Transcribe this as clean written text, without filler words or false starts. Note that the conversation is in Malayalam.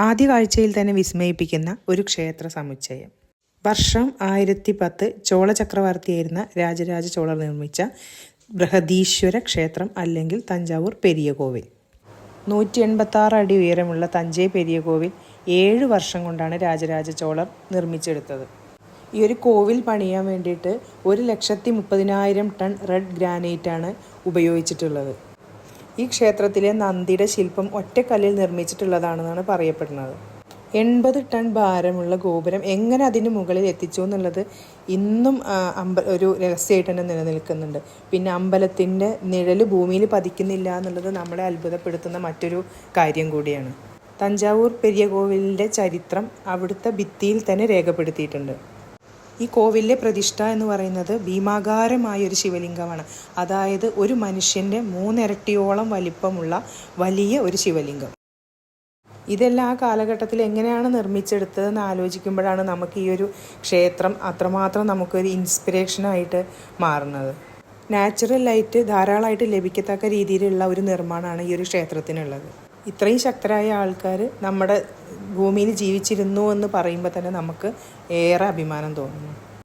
ആദ്യ കാഴ്ചയിൽ തന്നെ വിസ്മയിപ്പിക്കുന്ന ഒരു ക്ഷേത്ര സമുച്ചയം. വർഷം 1010 ചോള ചക്രവർത്തിയായിരുന്ന രാജരാജ ചോളർ നിർമ്മിച്ച ബൃഹദീശ്വര ക്ഷേത്രം അല്ലെങ്കിൽ തഞ്ചാവൂർ പെരിയ കോവിൽ. 186 അടി ഉയരമുള്ള തഞ്ചൈ പെരിയ കോവിൽ 7 വർഷം കൊണ്ടാണ് രാജരാജ ചോളർ നിർമ്മിച്ചെടുത്തത്. ഈ ഒരു കോവിൽ പണിയാൻ വേണ്ടിയിട്ട് 1,30,000 ടൺ റെഡ് ഗ്രാനൈറ്റാണ് ഉപയോഗിച്ചിട്ടുള്ളത്. ഈ ക്ഷേത്രത്തിലെ നന്ദിയുടെ ശില്പം ഒറ്റക്കല്ലിൽ നിർമ്മിച്ചിട്ടുള്ളതാണെന്നാണ് പറയപ്പെടുന്നത്. 80 ടൺ ഭാരമുള്ള ഗോപുരം എങ്ങനെ അതിന് മുകളിൽ എത്തിച്ചു എന്നുള്ളത് ഇന്നും ഒരു രഹസ്യമായിട്ട് തന്നെ നിലനിൽക്കുന്നുണ്ട്. പിന്നെ അമ്പലത്തിൻ്റെ നിഴല് ഭൂമിയിൽ പതിക്കുന്നില്ല എന്നുള്ളത് നമ്മളെ അത്ഭുതപ്പെടുത്തുന്ന മറ്റൊരു കാര്യം കൂടിയാണ്. തഞ്ചാവൂർ പെരിയ കോവിലിൻ്റെ ചരിത്രം അവിടുത്തെ ഭിത്തിയിൽ തന്നെ രേഖപ്പെടുത്തിയിട്ടുണ്ട്. ഈ കോവിലിലെ പ്രതിഷ്ഠ എന്ന് പറയുന്നത് ഭീമാകാരമായ ഒരു ശിവലിംഗമാണ്. അതായത് ഒരു മനുഷ്യൻ്റെ 3 ഇരട്ടിയോളം വലിപ്പമുള്ള വലിയ ഒരു ശിവലിംഗം. ഇതെല്ലാം ആ കാലഘട്ടത്തിൽ എങ്ങനെയാണ് നിർമ്മിച്ചെടുത്തതെന്ന് ആലോചിക്കുമ്പോഴാണ് നമുക്ക് ഈ ഒരു ക്ഷേത്രം അത്രമാത്രം നമുക്കൊരു ഇൻസ്പിറേഷനായിട്ട് മാറുന്നത്. നാച്ചുറൽ ലൈറ്റ് ധാരാളമായിട്ട് ലഭിക്കത്തക്ക രീതിയിലുള്ള ഒരു നിർമ്മാണമാണ് ഈ ഒരു ക്ഷേത്രത്തിനുള്ളത്. ഇത്രയും ശക്തരായ ആൾക്കാർ നമ്മുടെ ഭൂമിയിൽ ജീവിച്ചിരുന്നു എന്ന് പറയുമ്പോൾ തന്നെ നമുക്ക് ഏറെ അഭിമാനം തോന്നുന്നു.